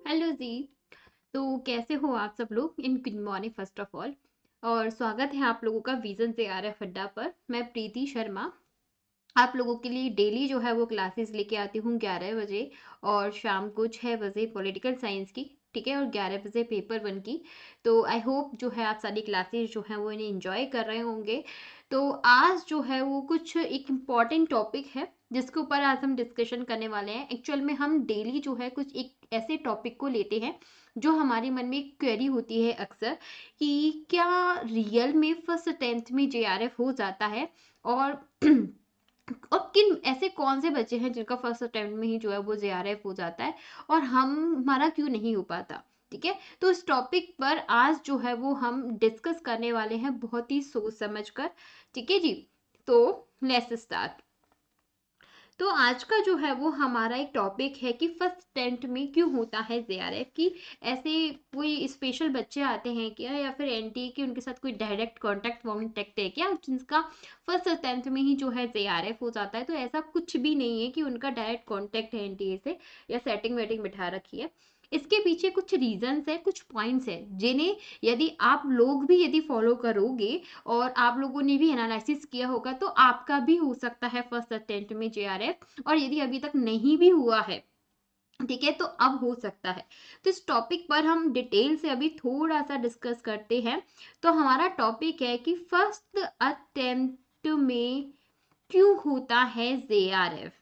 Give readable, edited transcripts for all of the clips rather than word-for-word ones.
Hello जी। तो कैसे हो आप सब लोग? In good morning first of all. और स्वागत है आप लोगों का विजन से आ रहा है अड्डा पर। मैं प्रीति शर्मा आप लोगों के लिए डेली जो है वो क्लासेस लेके आती हूँ 11 बजे और शाम को 6 बजे पॉलिटिकल साइंस की। ठीक है, और 11 बजे पेपर 1 की। तो आई होप जो है आप सारी क्लासेस जो हैं वो इन्हें एंजॉय कर रहे होंगे। तो आज जो है वो कुछ एक इम्पॉर्टेंट टॉपिक है जिसके ऊपर आज हम डिस्कशन करने वाले हैं। एक्चुअल में हम डेली जो है कुछ एक ऐसे टॉपिक को लेते हैं जो हमारे मन में एक क्वेरी होती है अक्सर, कि क्या रियल में फर्स्ट अटेम्प्ट में जेआरएफ हो जाता है, और और किन ऐसे कौन से बच्चे हैं जिनका फर्स्ट अटेम्प्ट में ही जो है वो जेआरएफ हो जाता है और हमारा क्यों नहीं हो पाता। ठीक है, तो इस टॉपिक पर आज जो है वो हम डिस्कस करने वाले हैं बहुत ही सोच समझ कर। ठीक है जी, तो लेट्स स्टार्ट। तो आज का जो है वो हमारा एक टॉपिक है कि फर्स्ट अटेम्प्ट में क्यों होता है जेआरएफ की। ऐसे कोई स्पेशल बच्चे आते हैं क्या, या फिर एनटीए के उनके साथ कोई डायरेक्ट कांटेक्ट है क्या जिनका फर्स्ट अटेम्प्ट में ही जो है जेआरएफ हो जाता है? तो ऐसा कुछ भी नहीं है कि उनका डायरेक्ट कांटेक्ट है एनटीए से या सेटिंग वेटिंग बिठा रखी है। इसके पीछे कुछ रीजंस है, कुछ पॉइंट्स है जिन्हें यदि आप लोग भी यदि फॉलो करोगे और आप लोगों ने भी एनालिसिस किया होगा तो आपका भी हो सकता है फर्स्ट अटेम्प्ट में जेआरएफ। और यदि अभी तक नहीं भी हुआ है, ठीक है, तो अब हो सकता है। तो इस टॉपिक पर हम डिटेल से अभी थोड़ा सा डिस्कस करते हैं। तो हमारा टॉपिक है कि फर्स्ट अटेम्प्ट में क्यों होता है जेआरएफ।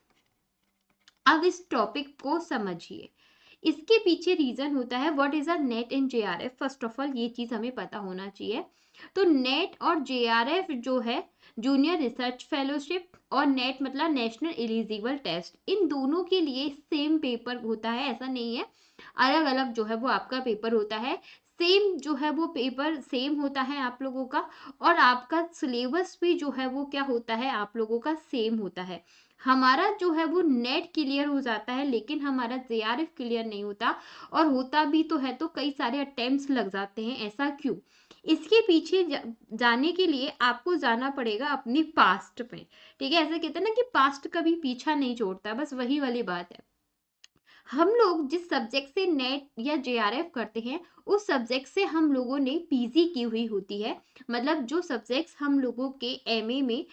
अब इस टॉपिक को समझिए। इसके पीछे रीजन होता है what is a net in JRF. First of all ये चीज हमें पता होना चाहिए। तो नेट और जेआरएफ जो है जूनियर रिसर्च फेलोशिप, और नेट मतलब नेशनल एलिजिबल टेस्ट, इन दोनों के लिए सेम पेपर होता है, ऐसा नहीं है। अलग अलग जो है वो आपका पेपर होता है। सेम जो है वो पेपर सेम होता है आप लोगों का। और आपका सिलेबस भी जो है वो क्या होता है, आप लोगों का सेम होता है। हमारा जो है वो नेट क्लियर हो जाता है लेकिन हमारा जेआरएफ क्लियर नहीं होता। और होता भी तो है तो कई सारे अटेम्प्ट्स लग जाते हैं। ऐसा क्यों? इसके पीछे जाने के लिए आपको जाना पड़ेगा अपने पास्ट में। ठीक है, ऐसे कहते हैं ना कि पास्ट कभी पीछा नहीं छोड़ता, बस वही वाली बात है। हम लोग जिस सब्जेक्ट से नेट या जेआरएफ करते हैं उस सब्जेक्ट से हम लोगों ने पीजी की हुई होती है। मतलब जो सब्जेक्ट्स हम लोगों के एमए में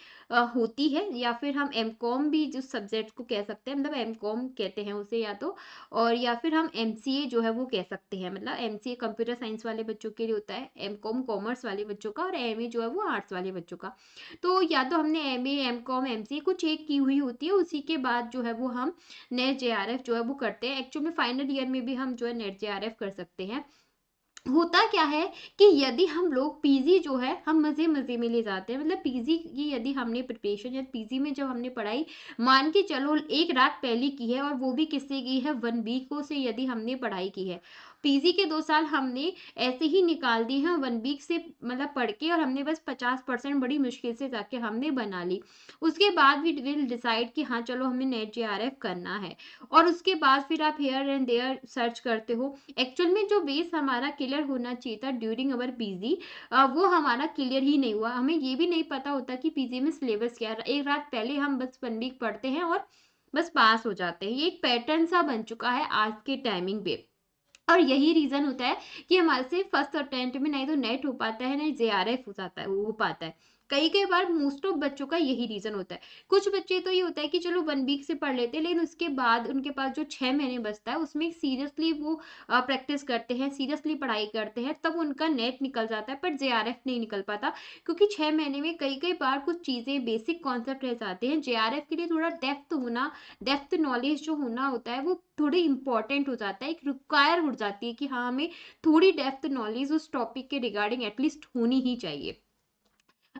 होती है, या फिर हम एमकॉम भी जिस सब्जेक्ट को कह सकते हैं, मतलब एमकॉम कहते हैं उसे या तो, और या फिर हम एमसीए जो है वो कह सकते हैं। मतलब एमसीए कंप्यूटर साइंस वाले बच्चों के लिए होता है, एमकॉम कॉमर्स वाले बच्चों का, और एमए जो है वो आर्ट्स वाले बच्चों का। तो या तो हमने एमए एमकॉम एमसीए कुछ एक की हुई होती है, उसी के बाद जो है वो हम नेट जेआरएफ जो है वो करते हैं। एक्चुअली में फाइनल ईयर में भी हम जो है नेट जेआरएफ कर सकते हैं। होता क्या है कि यदि हम लोग पीजी जो है हम मजे मजे में ले जाते हैं, मतलब पीजी की यदि हमने प्रिपरेशन या पीजी में जब हमने पढ़ाई मान के चलो एक रात पहले की है, और वो भी किससे की है, 1 वीक से यदि हमने पढ़ाई की है। पीजी के 2 साल हमने ऐसे ही निकाल दिए हैं 1 वीक से, मतलब पढ़ के, और हमने बस 50% बड़ी मुश्किल से जाके हमने बना ली। उसके बाद भी विल डिसाइड कि हाँ चलो हमें नेट जेआरएफ करना है। और उसके बाद फिर आप हेयर एंड देयर सर्च करते हो। एक्चुअल में जो बेस हमारा क्लियर होना चाहिए था ड्यूरिंग अवर पीजी, वो हमारा क्लियर ही नहीं हुआ। हमें ये भी नहीं पता होता कि पीजी में सिलेबस क्या है। एक रात पहले हम बस 1 वीक पढ़ते हैं और बस पास हो जाते हैं। ये एक पैटर्न सा बन चुका है आज के टाइमिंग पे। और यही रीजन होता है कि हमारे से फर्स्ट अटेम्प्ट में नहीं तो नेट हो पाता है, नहीं जेआरएफ हो जाता है, वो हो पाता है। कई कई बार मोस्ट ऑफ बच्चों का यही रीजन होता है। कुछ बच्चे तो ये होता है कि चलो 1 वीक से पढ़ लेते हैं, लेकिन उसके बाद उनके पास जो 6 महीने बचता है उसमें सीरियसली वो प्रैक्टिस करते हैं, सीरियसली पढ़ाई करते हैं, तब उनका नेट निकल जाता है, पर जेआरएफ नहीं निकल पाता। क्योंकि 6 महीने में कई कई बार कुछ चीजें बेसिक कॉन्सेप्ट रह जाते हैं। जेआरएफ के लिए थोड़ा डेप्थ नॉलेज जो होना होता है वो थोड़ी इंपॉर्टेंट हो जाता है, एक रिक्वायर हो जाती है कि हाँ हमें थोड़ी डेप्थ नॉलेज उस टॉपिक के रिगार्डिंग एटलीस्ट होनी ही चाहिए।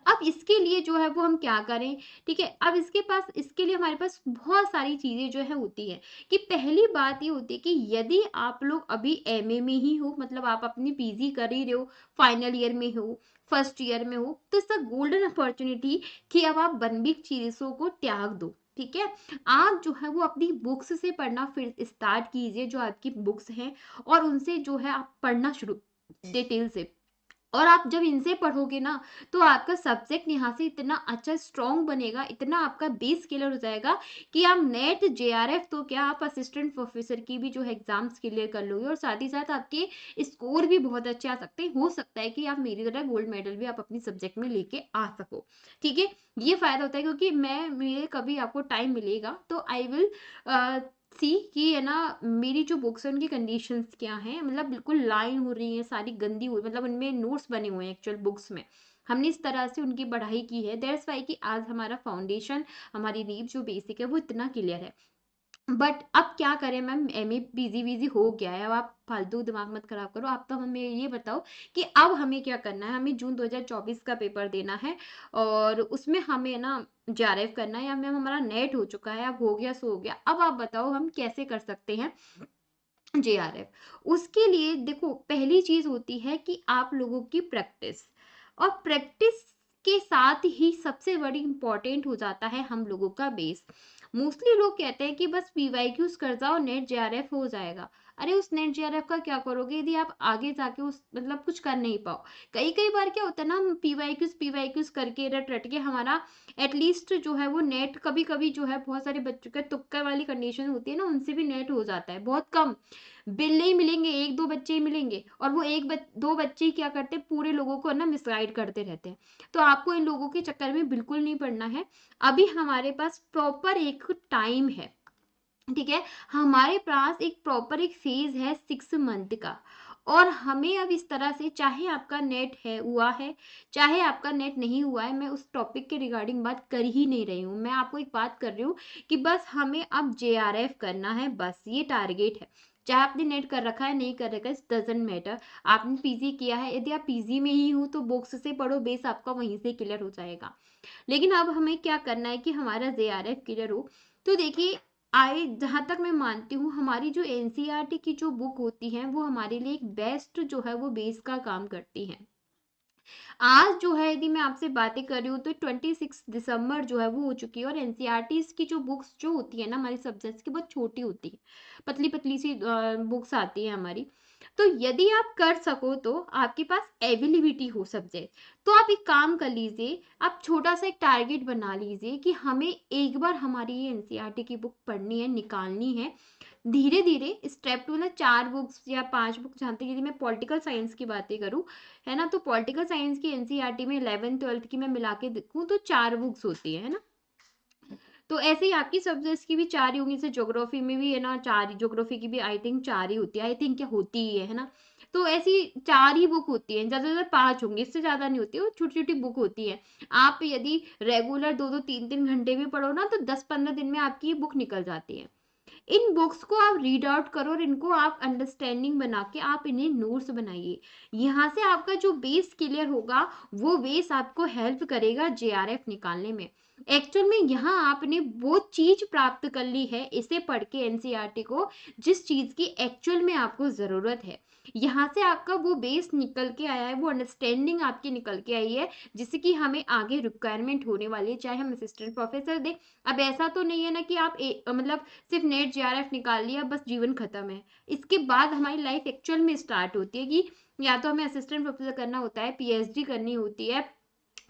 अब इसके लिए जो है वो हम क्या करें? ठीक है, अब इसके लिए हमारे पास बहुत सारी चीजें जो है होती है। कि पहली बात ये होती है कि यदि आप लोग अभी एमए में ही हो, मतलब आप अपनी पीजी कर ही रहे हो, फाइनल ईयर में हो, फर्स्ट ईयर में हो, तो इसका गोल्डन अपॉर्चुनिटी कि अब आप 1 वीक चीजों को त्याग दो। ठीक है, आप जो है वो अपनी बुक्स से पढ़ना फिर स्टार्ट कीजिए, जो आपकी बुक्स हैं, और उनसे जो है आप पढ़ना शुरू डिटेल से। और आप जब इनसे पढ़ोगे ना, तो आपका सब्जेक्ट यहाँ से इतना अच्छा स्ट्रॉन्ग बनेगा, इतना आपका बेस क्लियर हो जाएगा कि आप नेट जेआरएफ तो क्या, आप असिस्टेंट प्रोफेसर की भी जो है एग्जाम्स क्लियर कर लोगे, और साथ ही साथ आपके स्कोर भी बहुत अच्छे आ सकते हैं। हो सकता है कि आप मेरी तरह गोल्ड मेडल भी आप अपनी सब्जेक्ट में लेके आ सको। ठीक है, ये फायदा होता है, क्योंकि मैं मेरे कभी आपको टाइम मिलेगा तो आई विल सी कि है ना, मेरी जो बुक्स है उनकी कंडीशंस क्या हैं, मतलब बिल्कुल लाइन हो रही है सारी गंदी हुई, मतलब उनमें नोट्स बने हुए हैं एक्चुअल बुक्स में, हमने इस तरह से उनकी पढ़ाई की है। दैट्स वाई कि आज हमारा फाउंडेशन, हमारी नींव जो बेसिक है वो इतना क्लियर है। बट अब क्या करें मैम, एमए बिजी बिजी हो गया है, अब आप फालतू दिमाग मत खराब करो। आप तो हमें ये बताओ कि अब हमें क्या करना है। हमें जून 2024 का पेपर देना है, और उसमें हमें ना जेआरएफ करना है, या मैम हमारा नेट हो चुका है, अब हो गया सो हो गया, अब आप बताओ हम कैसे कर सकते हैं जेआरएफ। उसके लिए देखो, पहली चीज होती है कि आप लोगों की प्रैक्टिस, और प्रैक्टिस के साथ ही सबसे बड़ी इंपॉर्टेंट हो जाता है हम लोगों का बेस। मोस्टली लोग कहते हैं कि बस पीवाईक्यूज कर जाओ नेट जेआरएफ हो जाएगा। अरे उस नेट जेआरएफ का क्या करोगे यदि आप आगे जाके उस मतलब कुछ कर नहीं पाओ। कई कई बार क्या होता है ना, हम पीवाईक्यूज करके रट रट के हमारा एटलीस्ट जो है वो नेट, कभी कभी जो है बहुत सारे बच्चों का तुक्का वाली कंडीशन होती है ना, उनसे भी नेट हो जाता है, बहुत कम बिल नहीं मिलेंगे, एक दो बच्चे ही मिलेंगे, और वो दो बच्चे ही क्या करते हैं, पूरे लोगों को ना मिसगाइड करते रहते हैं। तो आपको इन लोगों के चक्कर में बिल्कुल नहीं पड़ना है। अभी हमारे पास प्रॉपर एक टाइम है, ठीक है, हमारे पास एक प्रॉपर एक फेज है 6 मंथ का। और हमें अब इस तरह से, चाहे आपका नेट है हुआ है, चाहे आपका नेट नहीं हुआ है, मैं उस टॉपिक के रिगार्डिंग बात कर ही नहीं रही हूँ, मैं आपको एक बात कर रही हूँ कि बस हमें अब जेआरएफ करना है, बस ये टारगेट है। चाहे आपने नेट कर रखा है नहीं कर रखा है, डजंट मैटर। आपने पीजी किया है, यदि आप पीजी में ही हो तो बुक्स से पढ़ो, बेस आपका वहीं से क्लियर हो जाएगा। लेकिन अब हमें क्या करना है कि हमारा जेआरएफ क्लियर हो। तो देखिए, आई जहाँ तक मैं मानती हूँ, हमारी जो एनसीईआरटी की जो बुक होती है वो हमारे लिए एक बेस्ट जो है वो बेस का काम करती है। आज जो है यदि मैं आपसे बातें कर रही हूँ तो 26 दिसंबर जो है वो हो चुकी है, और एनसीईआरटी की जो बुक्स जो होती है ना हमारे सब्जेक्ट्स की, बहुत छोटी होती है, पतली पतली सी बुक्स आती है हमारी। तो यदि आप कर सको तो आपके पास अवेलेबिलिटी हो सब्जेक्ट, तो आप एक काम कर लीजिए, आप छोटा सा एक टारगेट बना लीजिए कि हमें एक बार हमारी ये एनसीईआरटी की बुक पढ़नी है, निकालनी है। धीरे धीरे स्टेप टू, मतलब 4 बुक्स या 5 बुक, जहाँ तक यदि मैं पॉलिटिकल साइंस की बातें करूँ, है ना, तो पॉलिटिकल साइंस की एनसीईआरटी में 11th 12th की मैं मिला के देखूँ तो 4 बुक्स होती है ना। तो ऐसे ही आपकी सब्जेक्ट्स की भी 4 ही होंगी, जैसे ज्योग्राफी में भी है ना 4, ज्योग्राफी की भी आई थिंक 4 ही होती है, आई थिंक क्या होती ही है ना। तो ऐसी 4 ही बुक होती है, ज्यादा से ज्यादा 5 होंगी, इससे ज्यादा नहीं होती, वो छोटी छोटी बुक होती है। आप यदि रेगुलर 2-2 3-3 घंटे भी पढ़ो ना, तो 10-15 दिन में आपकी ये बुक निकल जाती है। इन बुक्स को आप रीड आउट करो, और इनको आप अंडरस्टैंडिंग बना के आप इन्हें नोट्स बनाइए। यहाँ से आपका जो बेस क्लियर होगा, वो बेस आपको हेल्प करेगा जेआरएफ निकालने में। एक्चुअल में यहाँ आपने वो चीज प्राप्त कर ली है इसे पढ़ के एनसीईआरटी को, जिस चीज की एक्चुअल में आपको जरूरत है। यहाँ से आपका वो बेस निकल के आया है, वो अंडरस्टैंडिंग आपकी निकल के आई है, जिससे कि हमें आगे रिक्वायरमेंट होने वाली है, चाहे हम असिस्टेंट प्रोफेसर दें। अब ऐसा तो नहीं है ना कि आप मतलब सिर्फ नेट जेआरएफ निकाल लिया बस जीवन खत्म है। इसके बाद हमारी लाइफ एक्चुअल में स्टार्ट होती है कि या तो हमें असिस्टेंट प्रोफेसर करना होता है, पीएचडी करनी होती है,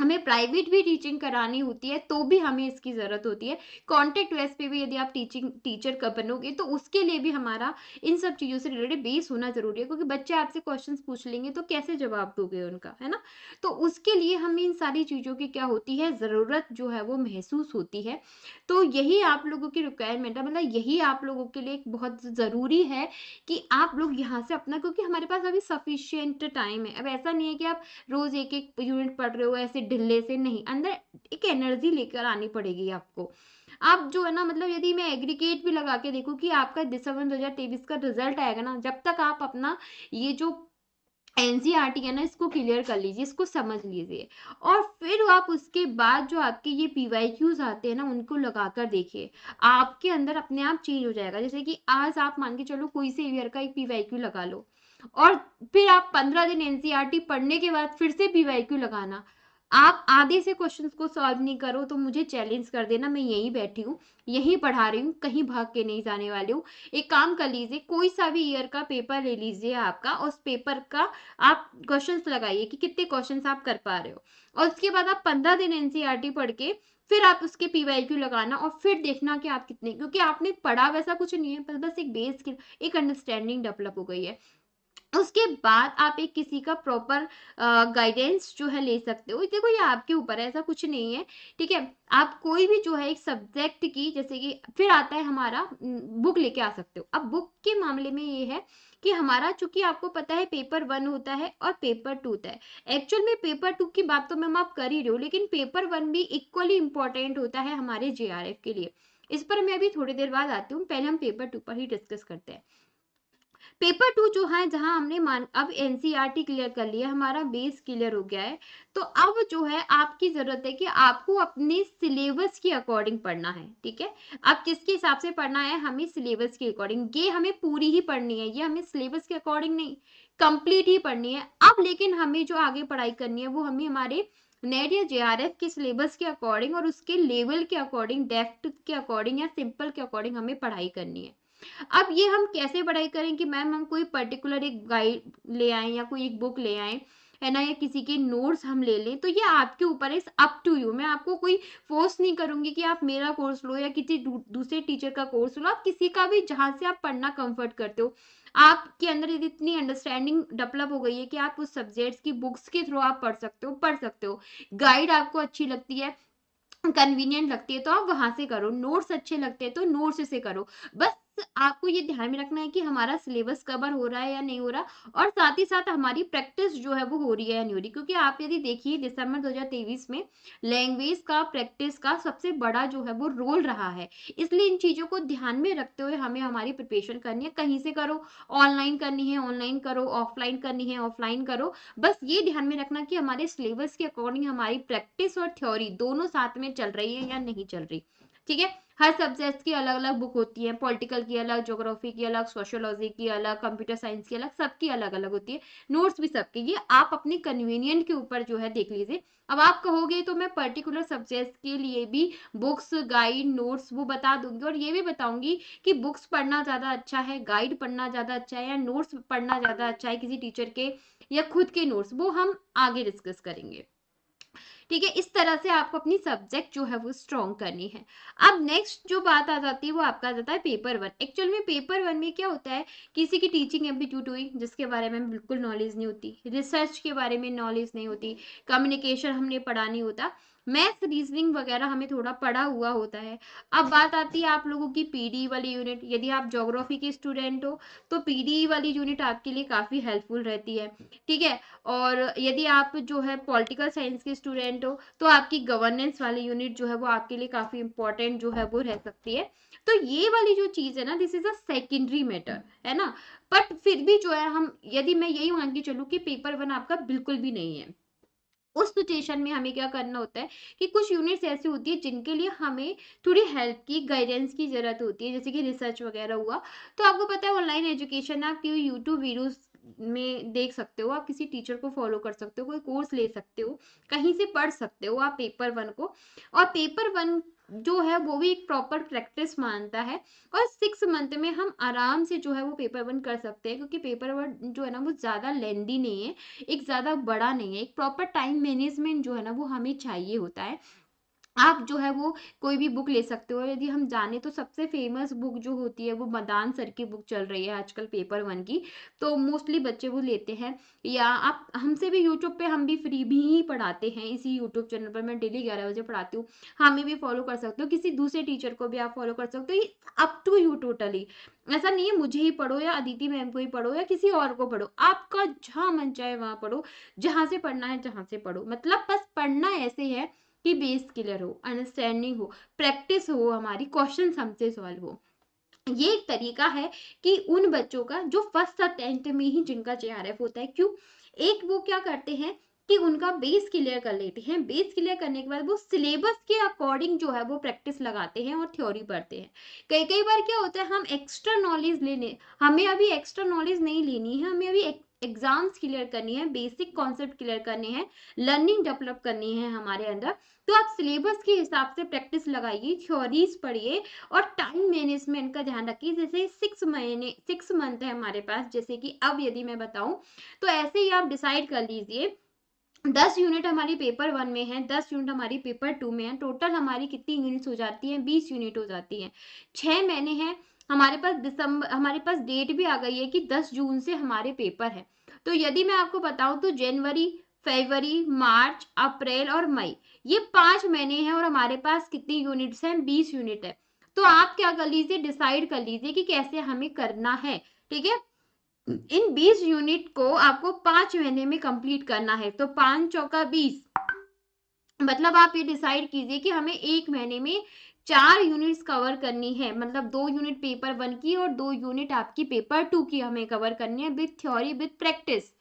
हमें प्राइवेट भी टीचिंग करानी होती है, तो भी हमें इसकी ज़रूरत होती है। कॉन्टेक्ट बेस पे भी यदि आप टीचर का बनोगे तो उसके लिए भी हमारा इन सब चीज़ों से रिलेटेड बेस होना ज़रूरी है, क्योंकि बच्चे आपसे क्वेश्चंस पूछ लेंगे तो कैसे जवाब दोगे उनका, है ना। तो उसके लिए हमें इन सारी चीज़ों की क्या होती है, ज़रूरत जो है वो महसूस होती है। तो यही आप लोगों की रिक्वायरमेंट है, मतलब यही आप लोगों के लिए एक बहुत ज़रूरी है कि आप लोग यहाँ से अपना, क्योंकि हमारे पास अभी सफिशियंट टाइम है। अब ऐसा नहीं है कि आप रोज एक एक यूनिट पढ़ रहे हो ऐसे ढिल्ले से, नहीं, अंदर एक एनर्जी लेकर आनी पड़ेगी आपको। आप जो है ना, मतलब यदि मैं एग्रीगेट भी लगा के देखूं कि आपका दिसंबर 2023 का रिजल्ट आएगा ना, जब तक आप अपना ये जो एनसीईआरटी है ना इसको क्लियर कर लीजिए, इसको समझ लीजिए, और फिर आप उसके बाद जो आपके ये पीवाईक्यूज आते हैं ना उनको लगाकर देखिए, आपके अंदर अपने आप चेंज हो जाएगा। जैसे कि आज आप मान के चलो कोई से ईयर का एक पीवाईक्यू लगा लो, और फिर आप 15 दिन एनसीईआरटी पढ़ने के बाद फिर से पीवाईक्यू लगाना, आप आधे से क्वेश्चंस को सॉल्व नहीं करो तो मुझे चैलेंज कर देना, मैं यहीं बैठी हूँ, यहीं पढ़ा रही हूँ, कहीं भाग के नहीं जाने वाली हूँ। एक काम कर लीजिए, कोई सा भी ईयर का पेपर ले लीजिए आपका, उस पेपर का आप क्वेश्चंस लगाइए कि कितने क्वेश्चंस आप कर पा रहे हो, और उसके बाद आप 15 दिन एनसीईआरटी पढ़ के फिर आप उसके पीवाईक्यू लगाना और फिर देखना कि आप कितने, क्योंकि आपने पढ़ा वैसा कुछ नहीं है, बस एक बेस की एक अंडरस्टैंडिंग डेवलप हो गई है। उसके बाद आप एक किसी का प्रॉपर गाइडेंस जो है ले सकते हो। देखो ये आपके ऊपर है, ऐसा कुछ नहीं है, ठीक है। आप कोई भी जो है एक सब्जेक्ट की, जैसे कि फिर आता है हमारा बुक लेके आ सकते हो। अब बुक के मामले में ये है कि हमारा, चूंकि आपको पता है पेपर 1 होता है और पेपर 2 होता है। एक्चुअल में पेपर 2 की बात तो मैं आप कर ही रही हूँ, लेकिन पेपर 1 भी इक्वली इंपॉर्टेंट होता है हमारे जेआरएफ के लिए। इस पर मैं अभी थोड़ी देर बाद आती हूँ, पहले हम पेपर 2 पर ही डिस्कस करते हैं। पेपर 2 जो है, जहां हमने अब एनसीईआरटी क्लियर कर लिया, हमारा बेस क्लियर हो गया है, तो अब जो है आपकी जरूरत है कि आपको अपने सिलेबस के अकॉर्डिंग पढ़ना है, ठीक है। अब किसके हिसाब से पढ़ना है, हमें सिलेबस के अकॉर्डिंग, ये हमें पूरी ही पढ़नी है, ये हमें सिलेबस के अकॉर्डिंग नहीं, कंप्लीट ही पढ़नी है। अब लेकिन हमें जो आगे पढ़ाई करनी है वो हमें हमारे नेट या जेआरएफ के सिलेबस के अकॉर्डिंग और उसके लेवल के अकॉर्डिंग, डेप्थ के अकॉर्डिंग या सिंपल के अकॉर्डिंग हमें पढ़ाई करनी है। अब ये हम कैसे पढ़ाई करें कि मैम हम कोई पर्टिकुलर एक गाइड ले आए या कोई एक बुक ले आए, है ना, या किसी के नोट्स हम ले लें, तो ये आपके ऊपर है, अप टू यू। मैं आपको कोई फोर्स नहीं करूंगी कि आप मेरा कोर्स लो या किसी दूसरे टीचर का कोर्स लो, आप किसी का भी जहां से आप पढ़ना कंफर्ट करते हो। आपके अंदर यदि इतनी अंडरस्टैंडिंग डेवलप हो गई है कि आप उस सब्जेक्ट्स की बुक्स के थ्रू आप पढ़ सकते हो। गाइड आपको अच्छी लगती है, कन्वीनियंट लगती है, तो आप वहां से करो। नोट्स अच्छे लगते हैं तो नोट्स से करो। बस आपको ये ध्यान में रखना है कि हमारा सिलेबस कवर हो रहा है या नहीं हो रहा, और साथ ही साथ हमारी प्रैक्टिस जो है वो हो रही है या नहीं हो रही। क्योंकि आप यदि देखिए दिसंबर 2023 में लैंग्वेज का प्रैक्टिस का सबसे बड़ा जो है वो रोल रहा है। इसलिए इन चीजों को ध्यान में रखते हुए हमें हमारी प्रिपरेशन करनी है। कहीं से करो, ऑनलाइन करनी है ऑनलाइन करो, ऑफलाइन करनी है ऑफलाइन करो। बस ये ध्यान में रखना कि हमारे सिलेबस के अकॉर्डिंग हमारी प्रैक्टिस और थ्योरी दोनों साथ में चल रही है या नहीं चल रही, ठीक है। हर सब्जेक्ट की अलग अलग बुक होती है, पॉलिटिकल की अलग, ज्योग्राफी की अलग, सोशियोलॉजी की अलग, कंप्यूटर साइंस की अलग, सबकी अलग अलग होती है। नोट्स भी सबके, ये आप अपनी कन्वीनियंट के ऊपर जो है देख लीजिए। अब आप कहोगे तो मैं पर्टिकुलर सब्जेक्ट के लिए भी बुक्स, गाइड, नोट्स वो बता दूंगी, और ये भी बताऊंगी कि बुक्स पढ़ना ज्यादा अच्छा है, गाइड पढ़ना ज्यादा अच्छा है, या नोट्स पढ़ना ज्यादा अच्छा है किसी टीचर के, या खुद के नोट्स, वो हम आगे डिस्कस करेंगे, ठीक है। इस तरह से आपको अपनी सब्जेक्ट जो है वो स्ट्रॉन्ग करनी है। अब नेक्स्ट जो बात आ जाती है वो आपका आ जाता है पेपर 1। एक्चुअल में पेपर 1 में क्या होता है, किसी की टीचिंग एप्टीट्यूड हुई जिसके बारे में बिल्कुल नॉलेज नहीं होती, रिसर्च के बारे में नॉलेज नहीं होती, कम्युनिकेशन हमने पढ़ा नहीं होता, मैथ्स रीजनिंग वगैरह हमें थोड़ा पढ़ा हुआ होता है। अब बात आती है आप लोगों की पीडी वाली यूनिट। यदि आप ज्योग्राफी के स्टूडेंट हो तो पीडी वाली यूनिट आपके लिए काफी हेल्पफुल रहती है, ठीक है। और यदि आप जो है पॉलिटिकल साइंस के स्टूडेंट हो तो आपकी गवर्नेंस वाली यूनिट जो है वो आपके लिए काफी इंपॉर्टेंट जो है वो रह सकती है। तो ये वाली जो चीज है ना, this is a secondary matter, है ना। बट फिर भी जो है हम, यदि मैं यही मान के चलूँ कि पेपर 1 आपका बिल्कुल भी नहीं है, उस सिचुएशन में हमें क्या करना होता है कि कुछ यूनिट्स ऐसी होती है जिनके लिए हमें थोड़ी हेल्प की, गाइडेंस की जरूरत होती है, जैसे कि रिसर्च वगैरह हुआ। तो आपको पता है ऑनलाइन एजुकेशन, आप यूट्यूब वीडियोस में देख सकते हो, आप किसी टीचर को फॉलो कर सकते हो, कोई कोर्स ले सकते हो, कहीं से पढ़ सकते हो आप पेपर 1 को। और पेपर 1 जो है वो भी एक प्रॉपर प्रैक्टिस मानता है, और 6 मंथ में हम आराम से जो है वो पेपर 1 कर सकते हैं, क्योंकि पेपर 1 जो है ना वो ज्यादा लेंदी नहीं है, एक ज्यादा बड़ा नहीं है। एक प्रॉपर टाइम मैनेजमेंट जो है ना वो हमें चाहिए होता है। आप जो है वो कोई भी बुक ले सकते हो। यदि हम जाने तो सबसे फेमस बुक जो होती है वो मदान सर की बुक चल रही है आजकल पेपर 1 की, तो मोस्टली बच्चे वो लेते हैं। या आप हमसे भी यूट्यूब पे, हम भी फ्री भी ही पढ़ाते हैं, इसी यूट्यूब चैनल पर मैं डेली 11 बजे पढ़ाती हूँ। हमें भी फॉलो कर सकते हो, किसी दूसरे टीचर को भी आप फॉलो कर सकते हो, ये अप टू यू टोटली। ऐसा नहीं है मुझे ही पढ़ो या अदिति मैम को ही पढ़ो या किसी और को पढ़ो, आपका जहां मन चाहे वहां पढ़ो, जहां से पढ़ना है जहां से पढ़ो। मतलब बस पढ़ना ऐसे है कि बेस क्लियर हो, अंडरस्टैंडिंग हो, प्रैक्टिस हो, हमारी क्वेश्चन हमसे सॉल्व हो। ये एक तरीका है कि उन बच्चों का जो फर्स्ट या 10th में ही जिनका जेआरएफ होता है, क्यों, एक वो क्या करते हैं कि उनका बेस क्लियर कर लेते हैं, बेस क्लियर करने के बाद वो सिलेबस के अकॉर्डिंग जो है वो प्रैक्टिस लगाते हैं और थ्योरी पढ़ते हैं। कई कई बार क्या होता है, हम एक्स्ट्रा नॉलेज लेने, हमें अभी एक्स्ट्रा नॉलेज नहीं लेनी है, हमें अभी एग्जाम्स क्लियर करनी है, बेसिक कॉन्सेप्ट क्लियर करने हैं, लर्निंग डेवलप करनी है हमारे अंदर। तो आप सिलेबस के हिसाब से प्रैक्टिस लगाइए, थ्योरीज पढ़िए और टाइम मैनेजमेंट का ध्यान रखिए। जैसे 6 मंथ है हमारे पास, जैसे कि अब यदि मैं बताऊं तो ऐसे ही आप डिसाइड कर लीजिए 10 यूनिट हमारी पेपर 1 में है, 10 यूनिट हमारी पेपर 2 में है, टोटल हमारी कितनी यूनिट्स हो जाती हैं, 20 यूनिट हो जाती हैं। 6 महीने हैं हमारे पास, हमारे पास डेट भी आ गई है कि 10 जून से हमारे पेपर है। तो यदि मैं आपको बताऊं तो जनवरी, फरवरी, मार्च, अप्रैल और मई, ये 5 महीने हैं और हमारे पास कितनी यूनिट्स हैं, 20 यूनिट है। तो आप क्या कर लीजिए, डिसाइड कर लीजिए कि कैसे हमें करना है। ठीक है, इन 20 यूनिट को आपको 5 महीने में कंप्लीट करना है। तो 5 चौका 20, मतलब आप ये डिसाइड कीजिए कि हमें 1 महीने में 4 यूनिट्स कवर करनी है। मतलब 2 यूनिट पेपर 1 की और 2 यूनिट आपकी पेपर 2 की हमें कवर करनी है, विथ थ्योरी विथ प्रैक्टिस।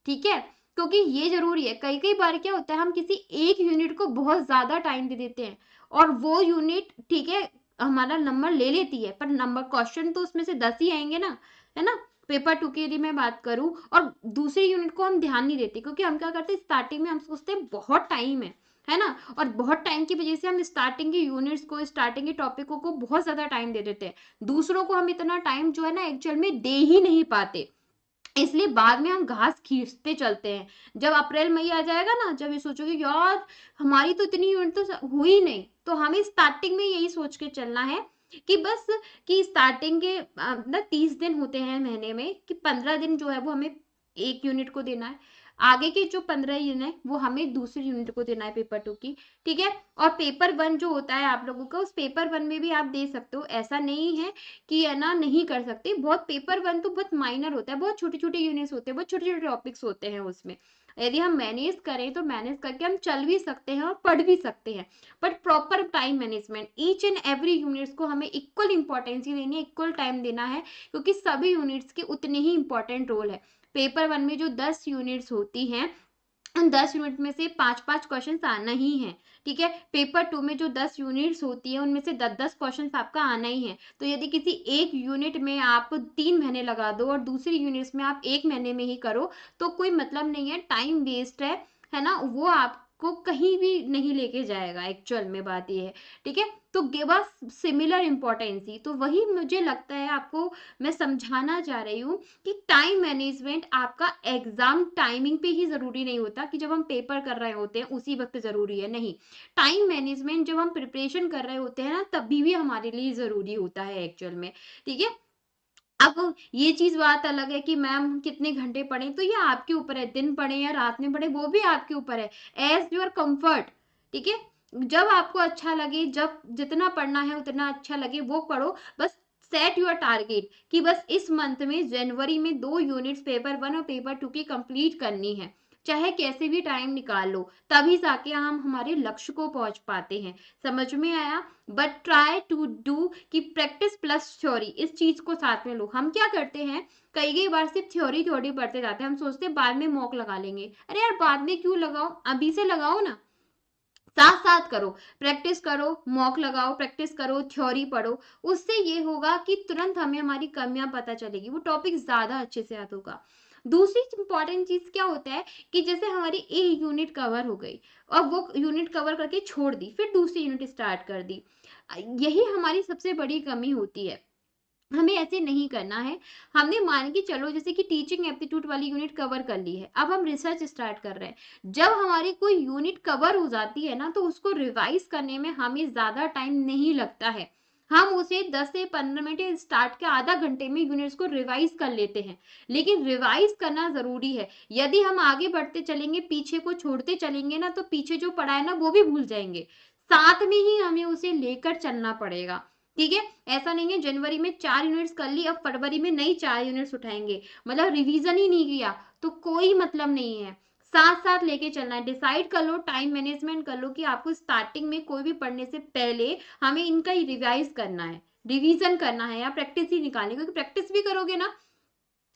ठीक है, क्योंकि ये जरूरी है। कई कई बार क्या होता है, हम किसी एक यूनिट को बहुत ज्यादा टाइम दे देते हैं और वो यूनिट, ठीक है, हमारा नंबर ले लेती है, पर नंबर क्वेश्चन तो उसमें से 10 ही आएंगे ना, है ना। पेपर 2 की यदि मैं बात करूं, और दूसरी यूनिट को हम ध्यान नहीं देते, क्योंकि हम क्या करते हैं, स्टार्टिंग में हम सोचते हैं बहुत टाइम है ना, और बहुत टाइम की वजह से हम स्टार्टिंग की यूनिट्स को, स्टार्टिंग के टॉपिकों को बहुत ज्यादा टाइम दे देते हैं। दूसरों को हम इतना टाइम जो है ना एक्चुअल में दे ही नहीं पाते, इसलिए बाद में हम घास खींचते चलते हैं। जब अप्रैल मई आ जाएगा ना, जब ये सोचोगे यार हमारी तो इतनी यूनिट तो हुई नहीं, तो हमें स्टार्टिंग में यही सोच के चलना है कि बस, कि स्टार्टिंग के ना 30 दिन होते हैं महीने में, कि 15 दिन जो है वो हमें एक यूनिट को देना है, आगे के जो 15 दिन है वो हमें दूसरी यूनिट को देना है, पेपर 2 की। ठीक है, और पेपर 1 जो होता है आप लोगों का, उस पेपर 1 में भी आप दे सकते हो, ऐसा नहीं है कि है ना नहीं कर सकते। बहुत पेपर 1 तो बहुत माइनर होता है, बहुत छोटे छोटे यूनिट्स होते हैं, बहुत छोटे छोटे टॉपिक्स होते हैं उसमें। यदि हम मैनेज करें तो मैनेज करके हम चल भी सकते हैं और पढ़ भी सकते हैं। But proper time management, each and every units को हमें इक्वल इंपॉर्टेंस ही देनी है, इक्वल टाइम देना है, क्योंकि सभी यूनिट्स के उतने ही इंपॉर्टेंट रोल है। पेपर 1 में जो 10 यूनिट्स होती हैं, उन 10 यूनिट में से 5-5 क्वेश्चन आना ही है। ठीक है, पेपर 2 में जो 10 यूनिट्स होती है उनमें से 10-10 क्वेश्चन आपका आना ही है। तो यदि किसी एक यूनिट में आप 3 महीने लगा दो और दूसरी यूनिट्स में आप 1 महीने में ही करो, तो कोई मतलब नहीं है, टाइम वेस्ट है ना, वो आपको कहीं भी नहीं लेके जाएगा, एक्चुअल में बात ये है। ठीक है, तो गिव अस सिमिलर इंपॉर्टेंस ही, तो वही मुझे लगता है आपको मैं समझाना चाह रही हूँ कि टाइम मैनेजमेंट आपका एग्जाम टाइमिंग पे ही जरूरी नहीं होता, कि जब हम पेपर कर रहे होते हैं उसी वक्त जरूरी है, नहीं। टाइम मैनेजमेंट जब हम प्रिपरेशन कर रहे होते हैं ना, तभी भी हमारे लिए जरूरी होता है एक्चुअल में। ठीक है, अब ये चीज बात अलग है कि मैम कितने घंटे पढ़े, तो ये आपके ऊपर है, दिन पढ़े या रात में पढ़े वो भी आपके ऊपर है, एज योर कंफर्ट। ठीक है, जब आपको अच्छा लगे, जब जितना पढ़ना है उतना अच्छा लगे वो पढ़ो, बस सेट योर टारगेट कि बस इस मंथ में जनवरी में 2 यूनिट्स पेपर 1 और पेपर 2 की कंप्लीट करनी है, चाहे कैसे भी टाइम निकाल लो, तभी जाके हम हमारे लक्ष्य को पहुंच पाते हैं। समझ में आया? बट ट्राई टू डू कि प्रैक्टिस प्लस थ्योरी, इस चीज को साथ में लो। हम क्या करते हैं, कई कई बार सिर्फ थ्योरी थ्योरी पढ़ते जाते हैं, हम सोचते हैं बाद में मॉक लगा लेंगे। अरे यार बाद में क्यों लगाओ, अभी से लगाओ ना, साथ साथ करो, प्रैक्टिस करो, मॉक लगाओ, प्रैक्टिस करो, थ्योरी पढ़ो। उससे ये होगा कि तुरंत हमें हमारी कमियां पता चलेगी, वो टॉपिक ज्यादा अच्छे से याद होगा। दूसरी इंपॉर्टेंट चीज क्या होता है कि जैसे हमारी एक यूनिट कवर हो गई और वो यूनिट कवर करके छोड़ दी, फिर दूसरी यूनिट स्टार्ट कर दी, यही हमारी सबसे बड़ी कमी होती है। हमें ऐसे नहीं करना है। हमने मान के चलो जैसे कि टीचिंग एप्टीट्यूड वाली यूनिट कवर कर ली है, अब हम रिसर्च स्टार्ट कर रहे हैं। जब हमारी कोई यूनिट कवर हो जाती है ना, तो उसको रिवाइज करने में हमें ज्यादा टाइम नहीं लगता है। हम उसे 10 से 15 मिनट, स्टार्ट के आधा घंटे में यूनिट्स को रिवाइज कर लेते हैं। लेकिन रिवाइज करना जरूरी है, यदि हम आगे बढ़ते चलेंगे, पीछे को छोड़ते चलेंगे ना, तो पीछे जो पढ़ा है ना वो भी भूल जाएंगे। साथ में ही हमें उसे लेकर चलना पड़ेगा। ठीक है, ऐसा नहीं है जनवरी में 4 यूनिट्स कर ली, अब फरवरी में नई 4 यूनिट्स उठाएंगे, मतलब रिवीजन ही नहीं किया, तो कोई मतलब नहीं है। साथ साथ लेके चलना है। डिसाइड कर लो, टाइम मैनेजमेंट कर लो कि आपको स्टार्टिंग में कोई भी पढ़ने से पहले हमें इनका ही रिवाइज करना है, रिवीजन करना है, या प्रैक्टिस ही निकालनी, क्योंकि प्रैक्टिस भी करोगे ना,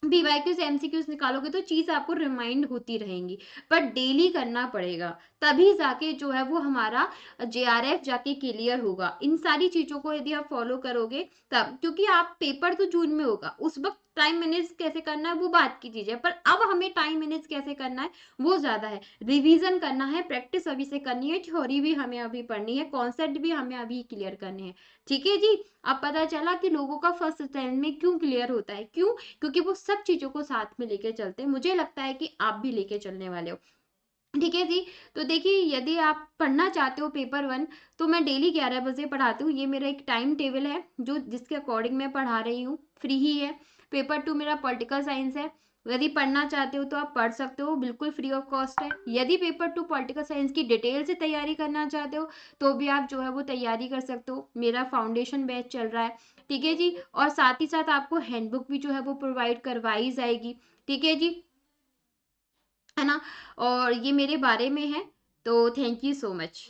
पीवाईक्यू से एमसीक्यूज निकालोगे तो चीज आपको रिमाइंड होती रहेंगी। पर डेली करना पड़ेगा, तभी जाके जो है वो हमारा जेआरएफ जाके क्लियर होगा। इन सारी चीज़ों को यदि आप फ़ॉलो करोगे तब, क्योंकि आप पेपर तो जून में होगा, उस वक़्त टाइम मैनेज कैसे करना है वो बात की चीज़ है, पर अब हमें टाइम मैनेज कैसे करना है वो ज़्यादा है। रिवीज़न करना है, प्रैक्टिस अभी से करनी है, थ्योरी भी हमें अभी पढ़नी है, कॉन्सेप्ट भी हमें अभी क्लियर करने हैं। ठीक है जी? अब पता चला कि लोगों का फर्स्ट अटेम्प्ट में क्यों क्लियर होता है, क्यों? क्योंकि वो सब चीज़ों को साथ में लेके चलते हैं। मुझे लगता है कि आप भी लेके चलने वाले हो। ठीक है जी। तो देखिए, यदि आप पढ़ना चाहते हो पेपर 1, तो मैं डेली 11 बजे पढ़ाती हूँ। ये मेरा एक टाइम टेबल है जो जिसके अकॉर्डिंग मैं पढ़ा रही हूँ, फ्री ही है। पेपर 2 मेरा पॉलिटिकल साइंस है। यदि पढ़ना चाहते हो तो आप पढ़ सकते हो, बिल्कुल फ्री ऑफ कॉस्ट है। यदि पेपर 2 पॉलिटिकल साइंस की डिटेल से तैयारी करना चाहते हो तो भी आप जो है वो तैयारी कर सकते हो। मेरा फाउंडेशन बैच चल रहा है। ठीक है जी। और साथ ही साथ आपको हैंडबुक भी जो है वो प्रोवाइड करवाई जाएगी। ठीक है जी। है ना? और ये मेरे बारे में है। तो थैंक यू सो मच।